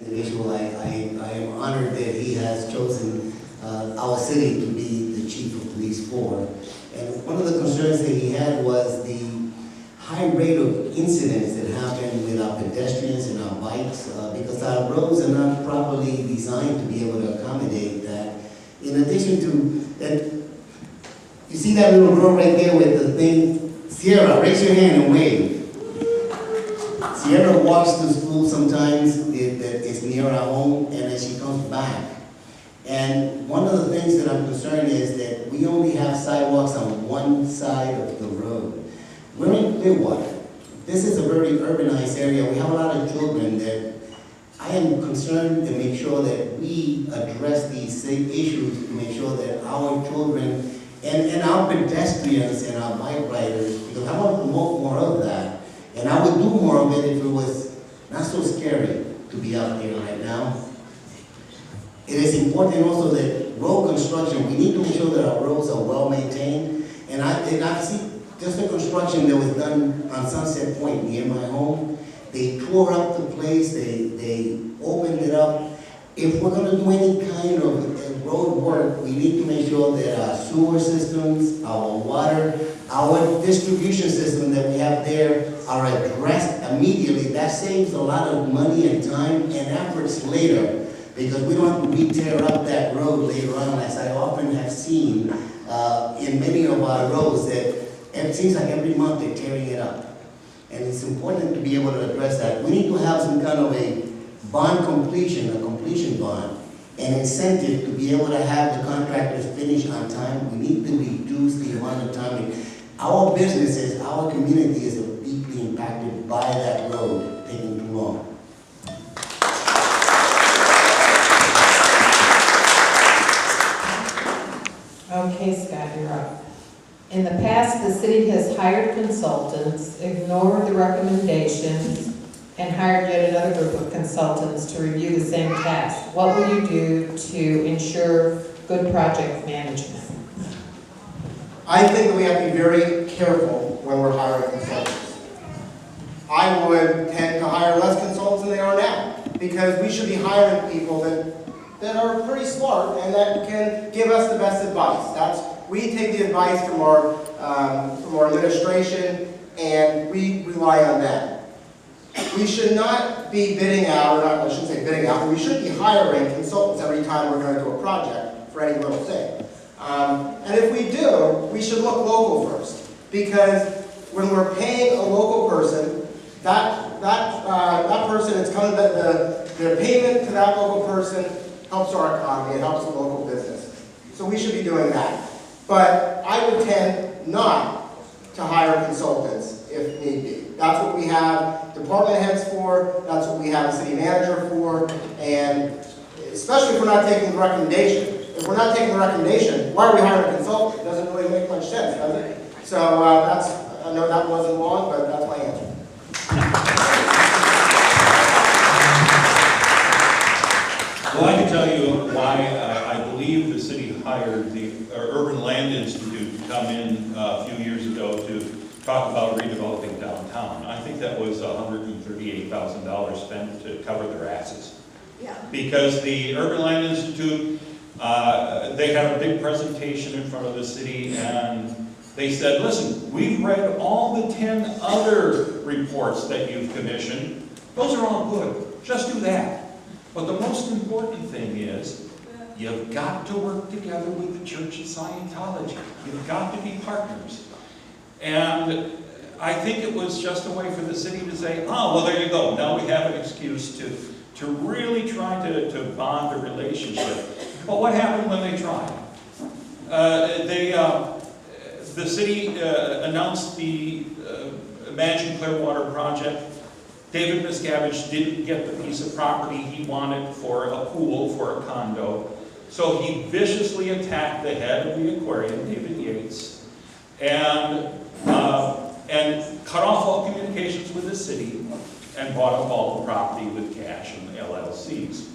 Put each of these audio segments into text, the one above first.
Individual, I am honored that he has chosen our city to be the chief of police for. And one of the concerns that he had was the high rate of incidents that happen with our pedestrians and our bikes because our roads are not properly designed to be able to accommodate that. In addition to that, you see that little girl right there with the thing? Sierra, raise your hand and wave. Sierra walks to school sometimes that is near our home, and then she comes back. And one of the things that I'm concerned is that we only have sidewalks on one side of the road. We're in Clearwater. This is a very urbanized area. We have a lot of children that I am concerned to make sure that we address these same issues to make sure that our children and our pedestrians and our bike riders, because I want to promote more of that. And I would do more of it if it was not so scary to be out there right now. It is important also that road construction, we need to make sure that our roads are well maintained. And I see just the construction that was done on Sunset Point near my home. They tore up the place, they opened it up. If we're going to do any kind of road work, we need to make sure that our sewer systems, our water, our distribution system that we have there are addressed immediately. That saves a lot of money and time and efforts later, because we don't have to re-tear up that road later on, as I often have seen in many of our roads that it seems like every month they're tearing it up. And it's important to be able to address that. We need to have some kind of a bond completion, a completion bond, an incentive to be able to have the contractors finish on time. We need to reduce the amount of time. Our businesses, our community is deeply impacted by that road taking too long. Okay, Scott, you're up. In the past, the city has hired consultants, ignored the recommendations, and hired yet another group of consultants to review the same task. What will you do to ensure good project management? I think that we have to be very careful when we're hiring consultants. I would tend to hire less consultants than they are now, because we should be hiring people that are pretty smart and that can give us the best advice. We take the advice from our administration, and we rely on them. We should not be bidding out, I shouldn't say bidding out, but we should be hiring consultants every time we're going to do a project for any little thing. And if we do, we should look local first, because when we're paying a local person, that person is coming. The payment to that local person helps our economy. It helps the local business. So we should be doing that. But I would tend not to hire consultants if need be. That's what we have department heads for. That's what we have a city manager for. And especially if we're not taking the recommendation. If we're not taking the recommendation, why are we hiring a consultant? It doesn't really make much sense, does it? So I know that wasn't long, but that's my answer. Well, I can tell you why I believe the city hired the Urban Land Institute to come in a few years ago to talk about redeveloping downtown. I think that was $138,000 spent to cover their asses. Yeah. Because the Urban Land Institute, they had a big presentation in front of the city, and they said, listen, we've read all the 10 other reports that you've commissioned. Those are all good. Just do that. But the most important thing is, you've got to work together with the Church of Scientology. You've got to be partners. And I think it was just a way for the city to say, oh, well, there you go. Now we have an excuse to really try to bond the relationship. But what happened when they tried? The city announced the Imagine Clearwater project. David Miscavige didn't get the piece of property he wanted for a pool, for a condo. So he viciously attacked the head of the aquarium, David Yates, and cut off all communications with the city and bought up all the property with cash and LLCs.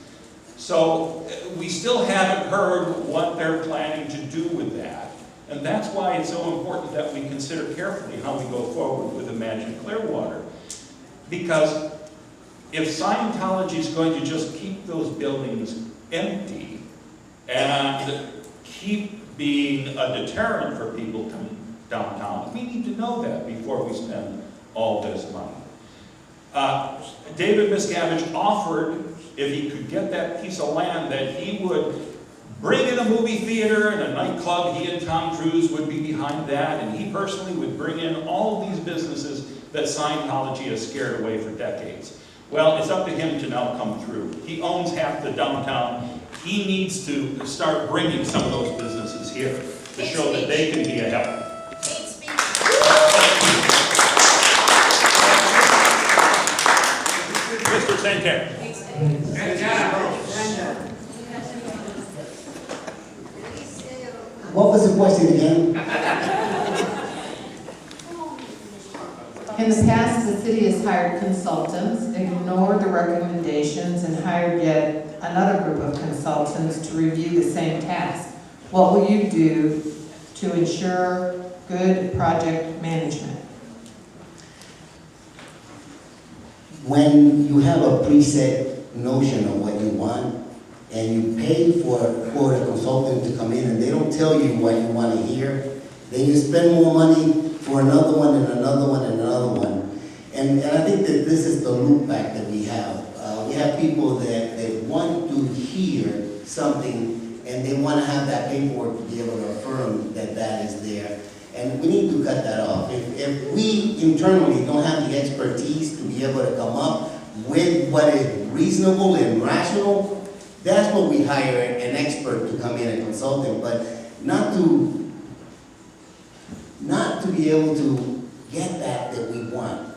So we still haven't heard what they're planning to do with that. And that's why it's so important that we consider carefully how we go forward with Imagine Clearwater. Because if Scientology is going to just keep those buildings empty and keep being a deterrent for people coming downtown, we need to know that before we spend all this money. David Miscavige offered, if he could get that piece of land, that he would bring in a movie theater and a nightclub. He and Tom Cruise would be behind that, and he personally would bring in all these businesses that Scientology has scared away for decades. Well, it's up to him to now come through. He owns half the downtown. He needs to start bringing some of those businesses here to show that they can be a help. Mr. Santana. What was the question again? In the past, the city has hired consultants, ignored the recommendations, and hired yet another group of consultants to review the same task. What will you do to ensure good project management? When you have a preset notion of what you want, and you pay for a consultant to come in and they don't tell you what you want to hear, then you spend more money for another one and another one and another one. And I think that this is the loop back that we have. We have people that want to hear something and they want to have that paperwork to be able to affirm that that is there. And we need to cut that off. If we internally don't have the expertise to be able to come up with what is reasonable and rational, that's what we hire an expert to come in, a consultant, but not to be able to get that we want.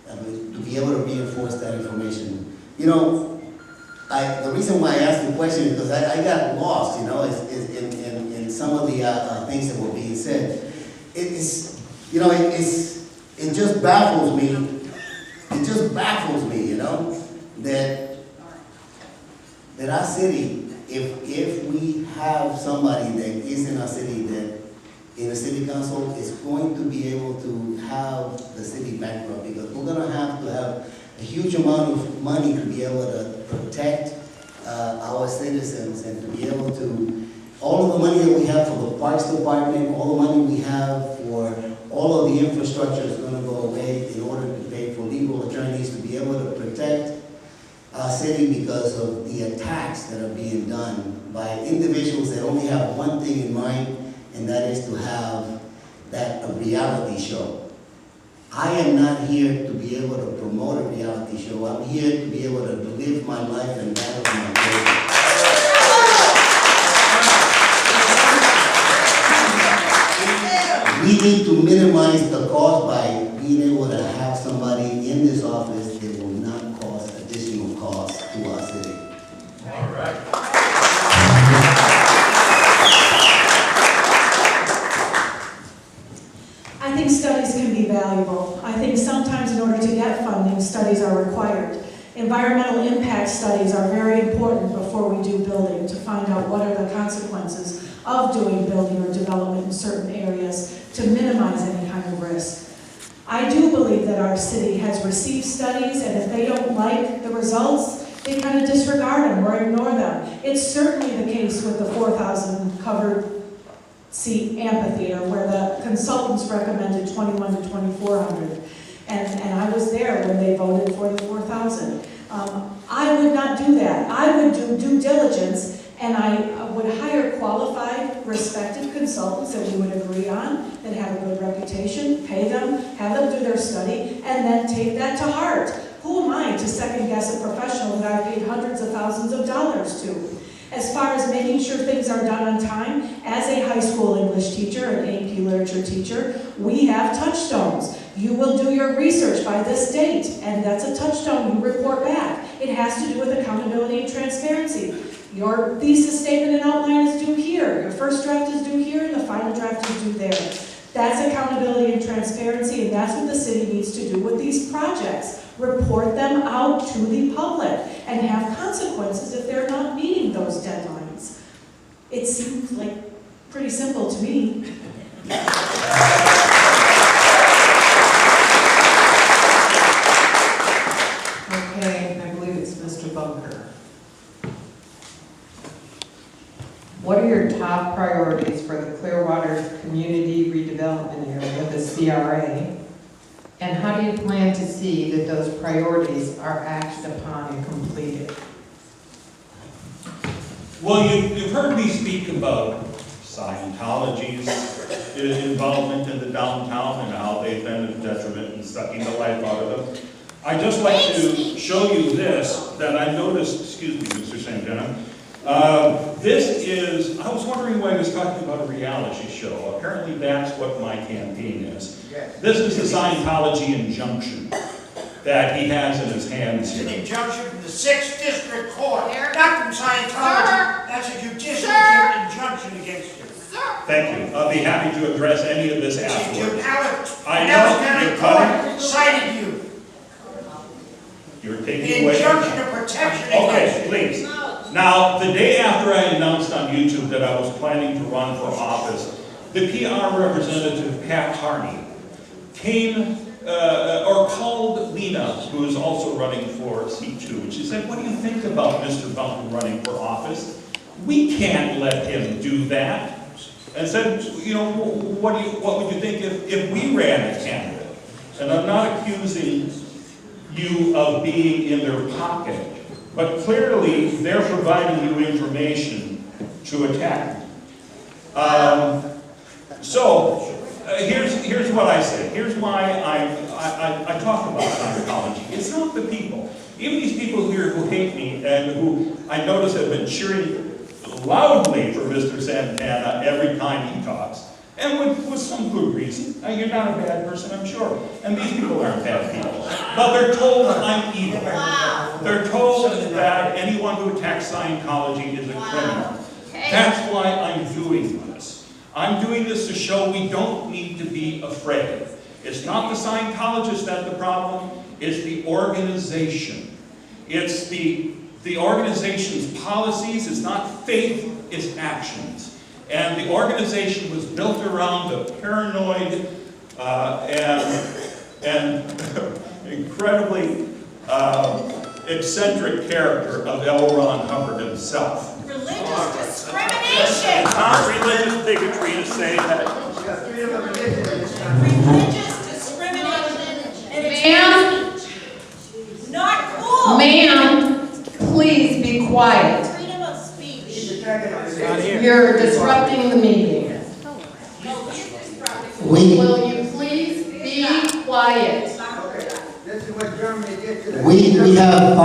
I mean, to be able to reinforce that information. You know, the reason why I asked the question is because I got lost, you know, in some of the things that were being said. It just baffles me. It just baffles me, you know, that our city, if we have somebody that is in our city that in the city council is going to be able to have the city bankrupt, because we're going to have a huge amount of money to be able to protect our citizens and to be able to, all of the money that we have for the Parks Department, all the money we have for all of the infrastructure is going to go away in order to pay for legal attorneys to be able to protect our city because of the attacks that are being done by individuals that only have one thing in mind, and that is to have a reality show. I am not here to be able to promote a reality show. I'm here to be able to live my life and that of my children. We need to minimize the cost by being able to have somebody in this office that will not cause additional costs to our city. All right. I think studies can be valuable. I think sometimes in order to get funding, studies are required. Environmental impact studies are very important before we do building to find out what are the consequences of doing building or development in certain areas to minimize any kind of risk. I do believe that our city has received studies, and if they don't like the results, they kind of disregard them or ignore them. It's certainly the case with the 4,000 covered seat amphitheater where the consultants recommended 2,100 to 2,400. And I was there when they voted for the 4,000. I would not do that. I would do due diligence, and I would hire qualified, respected consultants that we would agree on, that have a good reputation, pay them, have them do their study, and then take that to heart. Who am I to second guess a professional that I've paid hundreds of thousands of dollars to? As far as making sure things are done on time, as a high school English teacher, an AP literature teacher, we have touchstones. You will do your research by this date, and that's a touchstone you report back. It has to do with accountability and transparency. Your thesis statement and outline is due here, your first draft is due here, and the final draft is due there. That's accountability and transparency, and that's what the city needs to do with these projects. Report them out to the public and have consequences if they're not meeting those deadlines. It seems like pretty simple to me. Okay, I What are your top priorities for the Clearwater Community Redevelopment Area, the CRA? And how do you plan to see that those priorities are acted upon and completed? Well, you've heard me speak about Scientology's involvement in the downtown and how they've been a detriment in sucking the life out of them. I'd just like to show you this that I noticed, excuse me, Mr. Santana. This is, I was wondering why I was talking about a reality show. Apparently that's what my campaign is. This is the Scientology injunction that he has in his hands It's an here. injunction from the 6th District Court, not from Scientology. That's a judicial injunction against you. Thank you. I'll be happy to address any of this It's afterwards. I know, Dallas County you're cutting. Court cited you. You're taking The away. injunction of protection against Okay, you. please. Now, the day after I announced on YouTube that I was planning to run for office, the PR representative, Pat Harney, came or called Lena, who is also running for C2, and she said, "What do you think about Mr. Bunton running for office? We can't let him do that." And said, "You know, what would you think if we ran a candidate?" And I'm not accusing you of being in their pocket, but clearly they're providing you information to attack me. Here's what I say. Here's why I talk about Scientology. It's not the people. Even these people here who hate me and who I notice have been cheering loudly for Mr. Santana every time he talks, and with some good reason. You're not a bad person, I'm sure. And these people aren't bad people. But they're told I'm evil. They're told that anyone who attacks Scientology is a criminal. That's why I'm doing this. I'm doing this to show we don't need to be afraid. It's not the Scientologists that's the problem, it's the organization. It's the organization's policies, it's not faith, it's actions. And the organization was built around the paranoid and incredibly eccentric character of L. Ron Hubbard himself. Religious discrimination! It's not religious bigotry to say that. Religious discrimination! And Ma'am? it's not cool! Ma'am, please be quiet. Freedom of speech. You're disrupting the meeting. Will you please be quiet? This is what Germany did to the... We have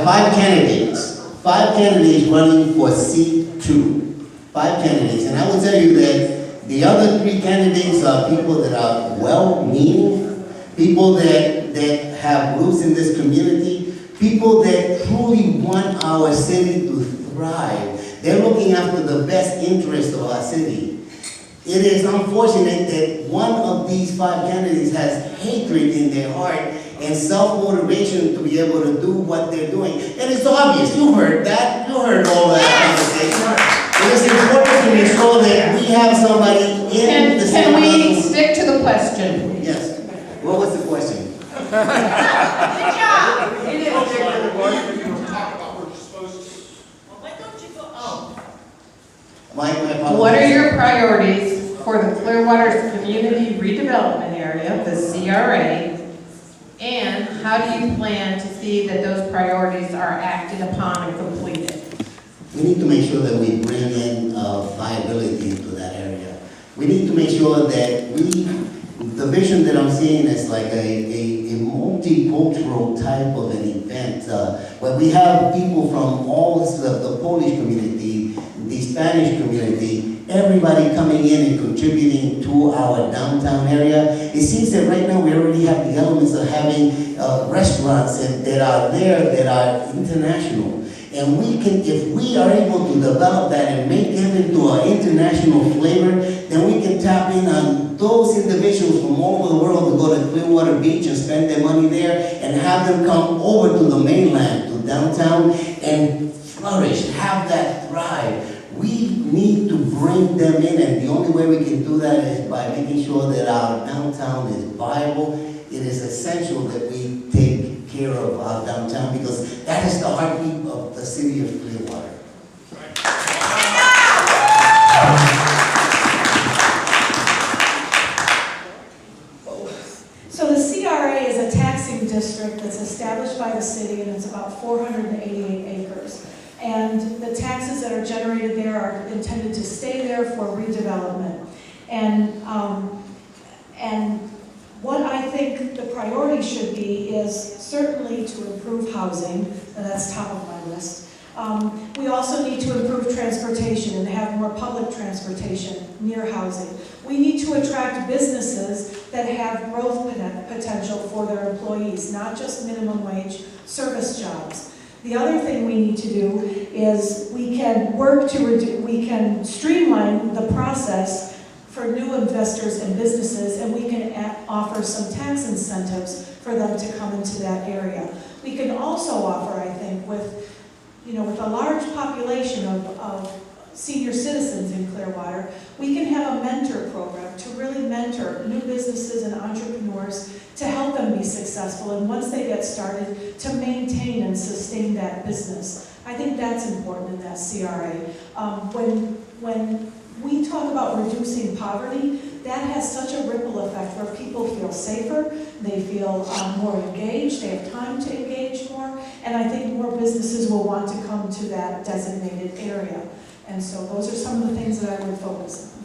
five candidates. 5 candidates running for C2. 5 candidates. And I will tell you that the other 3 candidates are people that are well-meaning, people that have roots in this community, people that truly want our city to thrive. They're looking after the best interest of our city. It is unfortunate that one of these 5 candidates has hatred in their heart and self-motivation to be able to do what they're doing. And it's obvious, you heard that, you heard all that conversation. It is important to ensure that we have somebody in the city. Can we stick to the question, please? Yes. What was the question? Good job! He didn't take the voice, but you talk about what you're supposed to. Well, why don't you go, My apologies. What are your priorities for the Clearwater Community Redevelopment Area, the CRA? And how do you plan to see that those priorities are acted upon and completed? We need to make sure that we bring in viability into that area. We need to make sure that the vision that I'm seeing is like a multicultural type of an event, where we have people from all the Polish community, the Spanish community, everybody coming in and contributing to our downtown area. It seems that right now we already have the elements of having restaurants that are there that are international. And we can, if we are able to develop that and make them into an international flavor, then we can tap in on those individuals from all over the world to go to Clearwater Beach and spend their money there and have them come over to the mainland, to downtown, and flourish, have that thrive. We need to bring them in, and the only way we can do that is by making sure that our downtown is viable. It is essential that we take care of our downtown because that is the heartbeat of the city of Clearwater. oh! generated there are intended to stay there for redevelopment. And what I think the priority should be is certainly to improve housing, and that's top of my list. We also need to improve transportation and have more public transportation near housing. We need to attract businesses that have growth potential for their employees, not just minimum wage service jobs. The other thing we need to do is we can streamline the process for new investors and businesses, and we can offer some tax incentives for them to come into that area. We can also offer, I think, with a large population of senior citizens in Clearwater, we can have a mentor program to really mentor new businesses and entrepreneurs to help them be successful, and once they get started, to maintain and sustain that business. I think that's important in that CRA. When we talk about reducing poverty, that has such a ripple effect where people feel safer, they feel more engaged, they have time to engage more, and I think more businesses will want to come to that designated area. And so those are some of the things that I would focus on.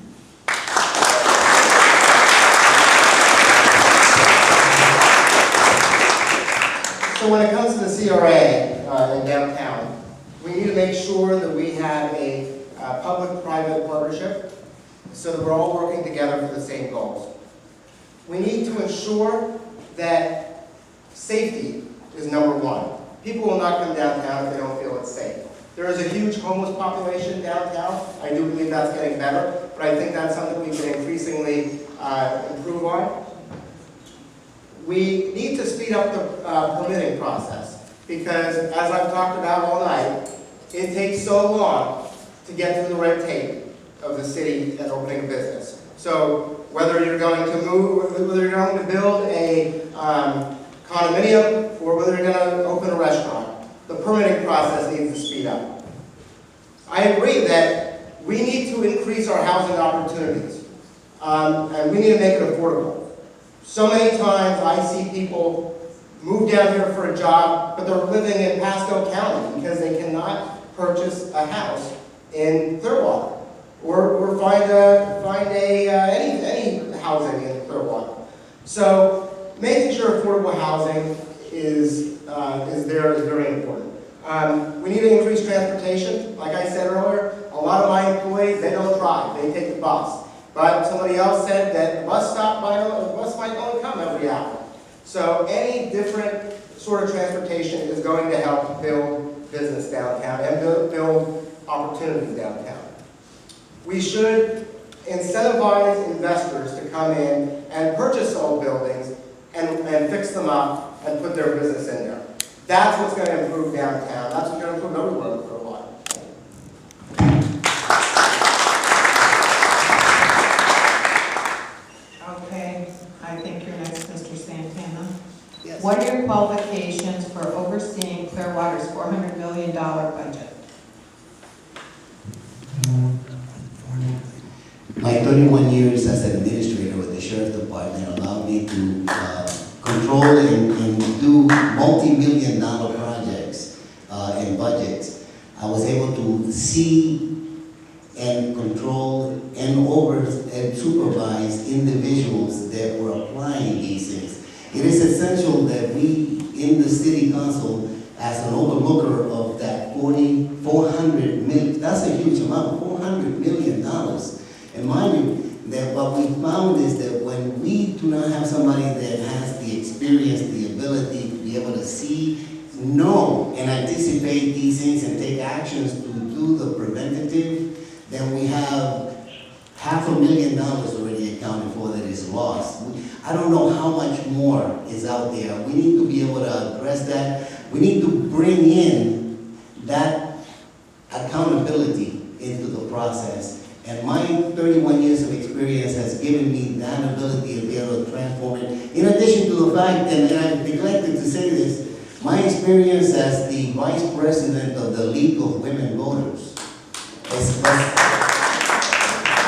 So when it comes to the CRA in downtown, we need to make sure that we have a public-private partnership so that we're all working together for the same goals. We need to ensure that safety is number one. People will not come downtown if they don't feel it's safe. There is a huge homeless population downtown. I do believe that's getting better, but I think that's something we can increasingly improve on. We need to speed up the permitting process because, as I've talked about all night, it takes so long to get through the red tape of the city and opening a business. So whether you're going to build a condominium or whether you're going to open a restaurant, the permitting process needs to speed up. I agree that we need to increase our housing opportunities, and we need to make it affordable. So many times I see people move down here for a job, but they're living in Pasco County because they cannot purchase a house in Clearwater, or find any housing in Clearwater. So making sure affordable housing is very important. We need to increase transportation. Like I said earlier, a lot of my employees, they don't drive, they take the bus. But somebody else said that the bus might only come every hour. So any different sort of transportation is going to help build business downtown and build opportunities downtown. We should incentivize investors to come in and purchase old buildings and fix them up and put their business in there. That's what's going to improve downtown. That's what's going to improve everywhere for a while. Okay, I think you're next, Mr. Santana. Yes. What are your qualifications for overseeing Clearwater's $400 million budget? My 31 years as an administrator with the Sheriff's Department allowed me to control and do multi-million-dollar projects and budgets. I was able to see and control and supervise individuals that were applying these things. It is essential that we in the City Council, as an overlooker of that $400 million, that's a huge amount, $400 million. And mind you, that what we found is that when we do not have somebody that has the experience, the ability to be able to see, know, and anticipate these things and take actions to do the preventative, then we have $500,000 already accounted for that is lost. I don't know how much more is out there. We need to be able to address that. We need to bring in that accountability into the process. And my 31 years of experience has given me that ability to be able to transform it. In addition to the fact, and I neglected to say this, my experience as the vice president of the League of Women Voters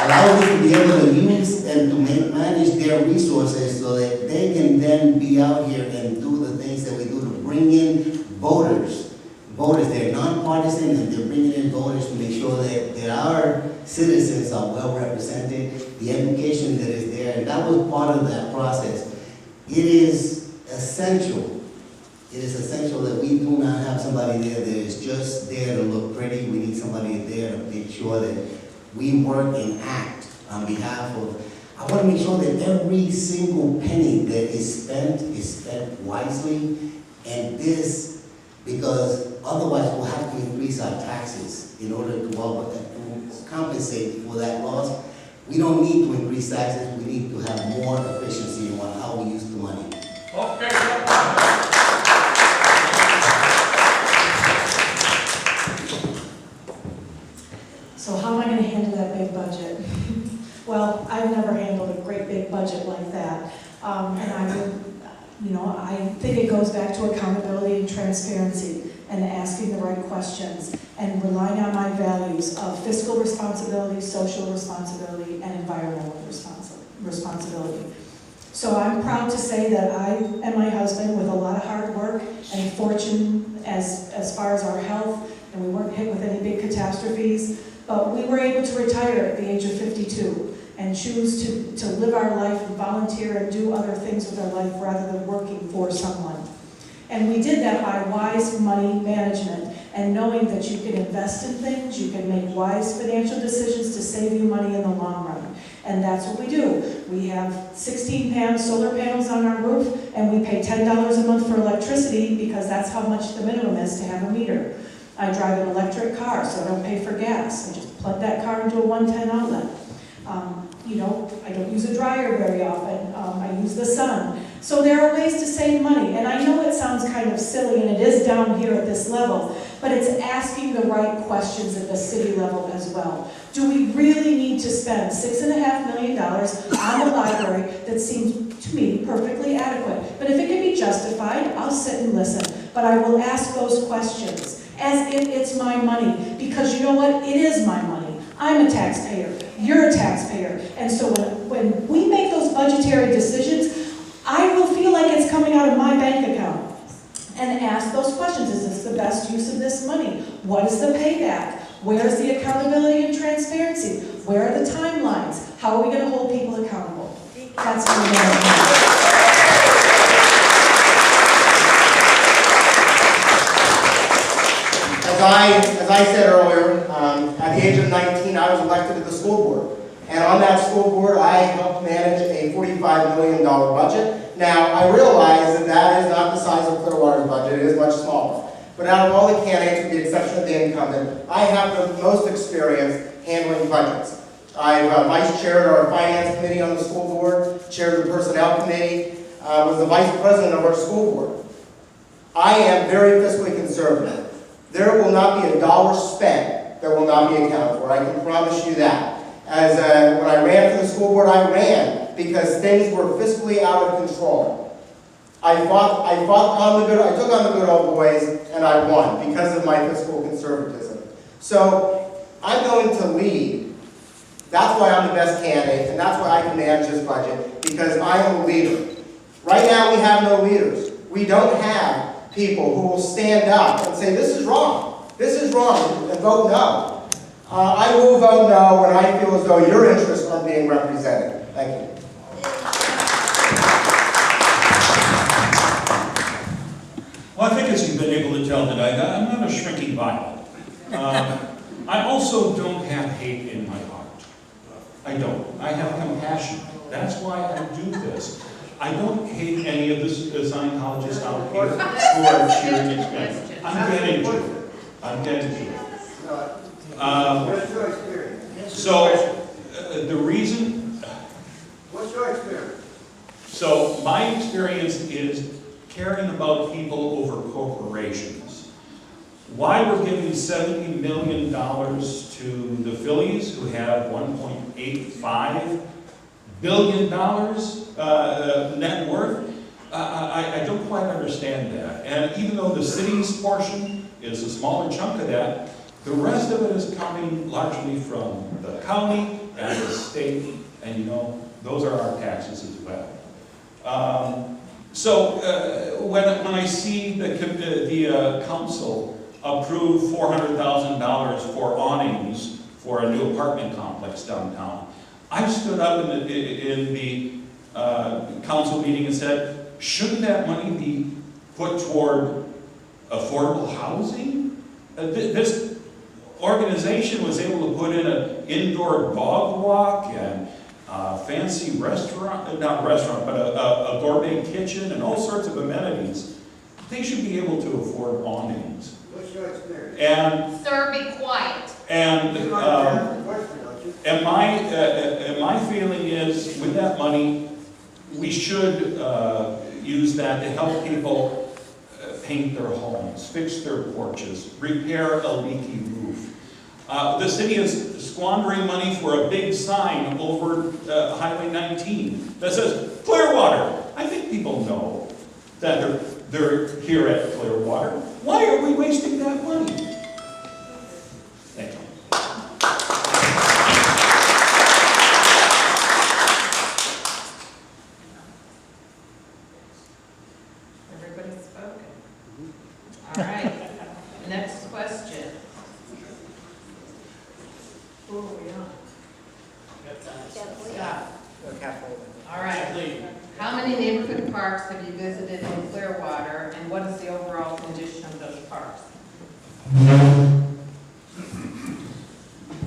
allows me to be able to use and to manage their resources so that they can then be out here and do the things that we do to bring in voters voters, they're nonpartisan, and they're bringing in voters to make sure that our citizens are well represented, the education that is there, and that was part of that process. It is essential that we do not have somebody there that is just there to look pretty. We need somebody there to make sure that we work and act on behalf of. I want to make sure that every single penny that is spent wisely, and this, because otherwise we'll have to increase our taxes in order to compensate for that loss. We don't need to increase taxes, we need to have more efficiency on how we use the money. So how am I going to handle that big budget? Well, I've never handled a great big budget like that. And I think it goes back to accountability and transparency and asking the right questions and relying on my values of fiscal responsibility, social responsibility, and environmental responsibility. So I'm proud to say that I and my husband, with a lot of hard work and fortune as far as our health, and we weren't hit with any big catastrophes, but we were able to retire at the age of 52 and choose to live our life and volunteer and do other things with our life rather than working for someone. And we did that by wise money management and knowing that you can invest in things, you can make wise financial decisions to save you money in the long run. And that's what we do. We have 16 solar panels on our roof, and we pay $10 a month for electricity because that's how much the minimum is to have a meter. I drive an electric car, so I don't pay for gas. I just plug that car into a 110 outlet. I don't use a dryer very often. I use the sun. So there are ways to save money. And I know it sounds kind of silly, and it is down here at this level, but it's asking the right questions at the city level as well. Do we really need to spend $6.5 million on the library that seems to me perfectly adequate? But if it can be justified, I'll sit and listen. But I will ask those questions as if it's my money, because you know what? It is my money. I'm a taxpayer. You're a taxpayer. And so when we make those budgetary decisions, I will feel like it's coming out of my bank account and ask those questions. Is this the best use of this money? What is the payback? Where's the accountability and transparency? Where are the timelines? How are we going to hold people accountable? That's what we're going to do. As I said earlier, at the age of 19, I was elected to the school board. And on that school board, I helped manage a $45 million budget. Now, I realize that is not the size of Clearwater's budget. It is much smaller. But out of all the candidates, with the exception of the incumbent, I have the most experience handling budgets. I've vice chaired our finance committee on the school board, chaired the personnel committee, was the vice president of our school board. I am very fiscally conservative. There will not be a dollar spent that will not be accounted for. I can promise you that. As when I ran for the school board, I ran because things were fiscally out of control. I took on the good old boys, and I won because of my fiscal conservatism. So I'm going to lead. That's why I'm the best candidate, and that's why I can manage this budget, because I am a leader. Right now, we have no leaders. We don't have people who will stand up and say, this is wrong, and vote no. I will vote no when I feel as though your interests are being represented. Thank you. Well, I think as you've been able to tell tonight, I'm not a shrinking violet. I also don't have hate in my heart. I don't. I have compassion. That's why I do this. I don't hate any of the Scientologists out here who are cheering against me. I'm getting to it. What's your experience? So, the reason... What's your experience? So, my experience is caring about people over corporations. Why we're giving $70 million to the Phillies, who have $1.85 billion net worth, I don't quite understand that. And even though the city's portion is a smaller chunk of that, the rest of it is coming largely from the county and the state, and you know, those are our taxes as well. So when I see the council approved $400,000 for awnings for a new apartment complex downtown. I stood up in the council meeting and said, shouldn't that money be put toward affordable housing? This organization was able to put in an indoor dog walk and fancy restaurant, not restaurant, but a gourmet kitchen and all sorts of amenities. They should be able to afford awnings. What's your experience? And Sir, be quiet. and You got a different question, don't you? and my feeling is, with that money, we should use that to help people paint their homes, fix their porches, repair a leaky roof. The city is squandering money for a big sign over Highway 19 that says Clearwater. I think people know that they're here at Clearwater. Why are we wasting that money? Thank you. Everybody's spoken. All right, next question. Who are we on? Scott. Kathleen. All right. How many neighborhood parks have you visited in Clearwater, and what is the overall condition of those parks?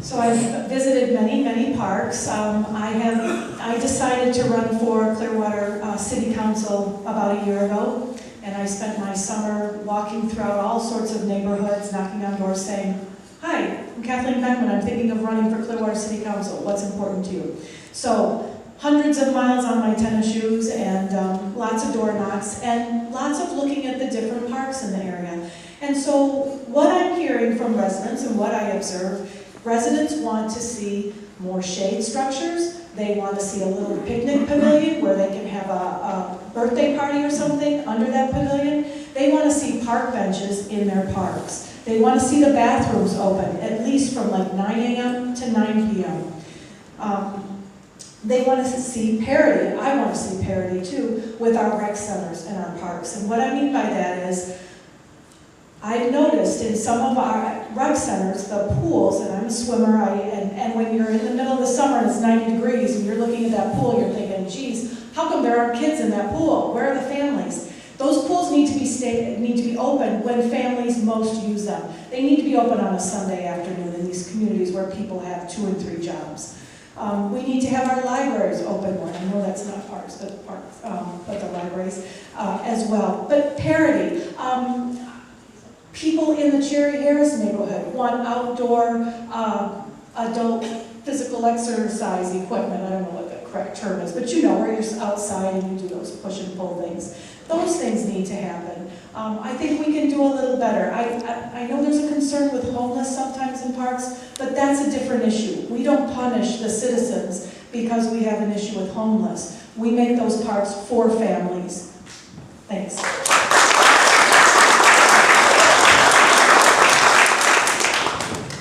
So I've visited many, many parks. I decided to run for Clearwater City Council about a year ago, and I spent my summer walking throughout all sorts of neighborhoods, knocking on doors saying, "Hi, I'm Kathleen Beckman. I'm thinking of running for Clearwater City Council. What's important to you?" So hundreds of miles on my tennis shoes and lots of door knocks and lots of looking at the different parks in the area. And so what I'm hearing from residents and what I observe, residents want to see more shade structures. They want to see a little picnic pavilion where they can have a birthday party or something under that pavilion. They want to see park benches in their parks. They want to see the bathrooms open, at least from like 9 a.m. to 9 p.m. They want to see parity. I want to see parity too with our rec centers and our parks. And what I mean by that is, I've noticed in some of our rec centers, the pools, and I'm a swimmer, and when you're in the middle of the summer and it's 90 degrees and you're looking at that pool, you're thinking, geez, how come there aren't kids in that pool? Where are the families? Those pools need to be open when families most use them. They need to be open on a Sunday afternoon in these communities where people have 2 and 3 jobs. We need to have our libraries open more. I know that's not parks, but the libraries as well. But parity. People in the Cherry Harris neighborhood want outdoor adult physical exercise equipment. I don't know what the correct term is, but you know, where you're outside and you do those push and pull things. Those things need to happen. I think we can do a little better. I know there's a concern with homeless sometimes in parks, but that's a different issue. We don't punish the citizens because we have an issue with homeless. We make those parks for families. Thanks.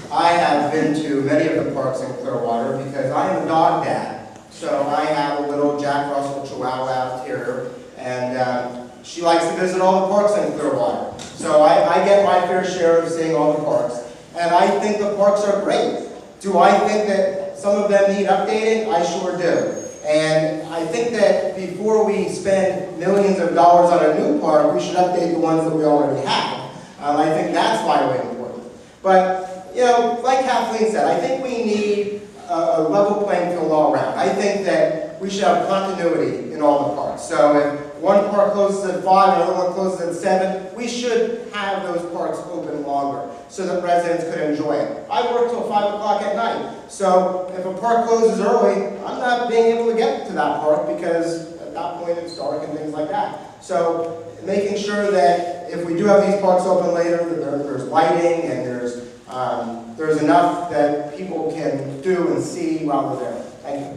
I have been to many of the parks in Clearwater because I am a dog dad. So I have a little Jack Russell Chihuahua Terrier, and she likes to visit all the parks in Clearwater. So I get my fair share of seeing all the parks. And I think the parks are great. Do I think that some of them need updating? I sure do. And I think that before we spend millions of dollars on a new park, we should update the ones that we already have. I think that's vitally important. But, you know, like Kathleen said, I think we need a level playing field all around. I think that we should have continuity in all the parks. So if one park closes at 5 and another one closes at 7, we should have those parks open longer so that residents could enjoy it. I work till 5 o'clock at night. So if a park closes early, I'm not being able to get to that park because at that point it's dark and things like that. So making sure that if we do have these parks open later, that there's lighting and there's enough that people can do and see while they're there. Thank you.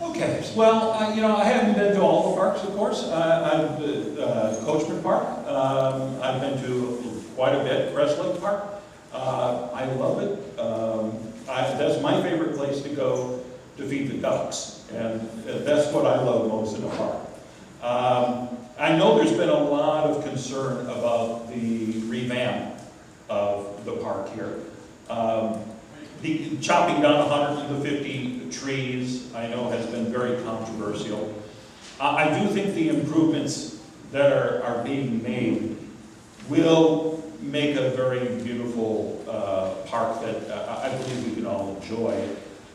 Okay, well, you know, I haven't been to all the parks, of course. I've Coachman Park. I've been to quite a bit. Crest Lake Park. I love it. That's my favorite place to go to feed the ducks, and that's what I love most in a park. I know there's been a lot of concern about the revamp of the park here. The chopping down 150 trees, I know, has been very controversial. I do think the improvements that are being made will make a very beautiful park that I believe we can all enjoy.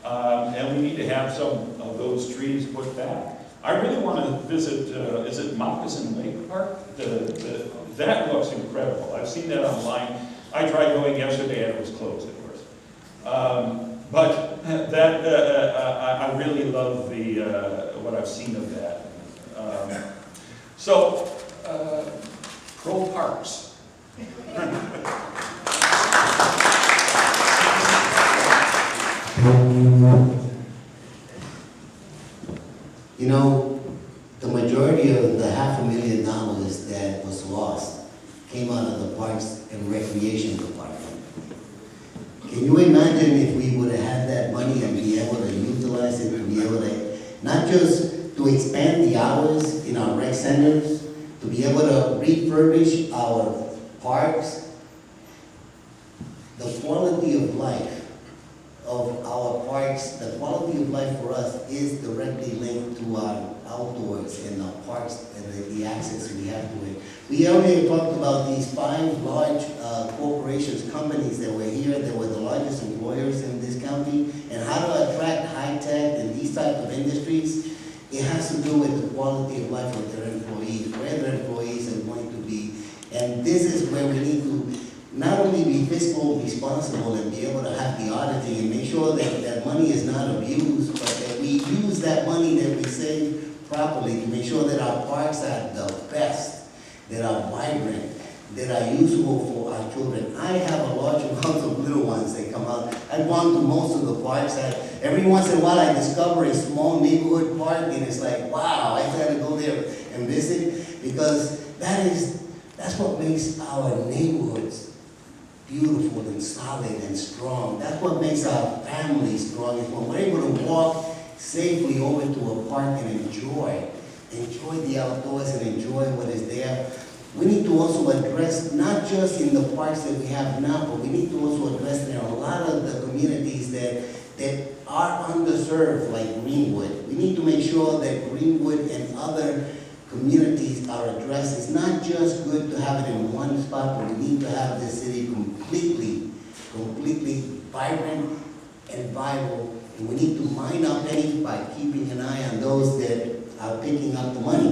And we need to have some of those trees put back. I really want to visit, is it Moccasin Lake Park? That looks incredible. I've seen that online. I tried going yesterday and it was closed, of course. But that, I really love what I've seen of that. Pro parks. You know, the majority of the $500,000 that was lost came out of the Parks and Recreation Department. Can you imagine if we would have had that money and be able to utilize it to be able to, not just to expand the hours in our rec centers, to be able to refurbish our parks, the quality of life of our parks, the quality of life for us is directly linked to our outdoors and our parks and the access we have to it. We already talked about these 5 large corporations, companies that were here, that were the largest employers in this county, and how to attract high-tech and these type of industries. It has to do with the quality of life of their employees, where their employees are going to be. And this is where we need to not only be fiscal responsible and be able to have the auditing and make sure that that money is not abused, but that we use that money that we save properly to make sure that our parks are the best, that are vibrant, that are useful for our children. I have a large amount of little ones that come out. I've gone to most of the parks. Every once in a while I discover a small neighborhood park and it's like, wow, I gotta go there and visit, because that's what makes our neighborhoods beautiful and solid and strong. That's what makes our families strong, is when we're able to walk safely over to a park and enjoy the outdoors and enjoy what is there. We need to also address, not just in the parks that we have now, but we need to also address there are a lot of the communities that are underserved, like Greenwood. We need to make sure that Greenwood and other communities are addressed. It's not just good to have it in one spot, but we need to have this city completely vibrant and viable. And we need to mine our pennies by keeping an eye on those that are picking up the money.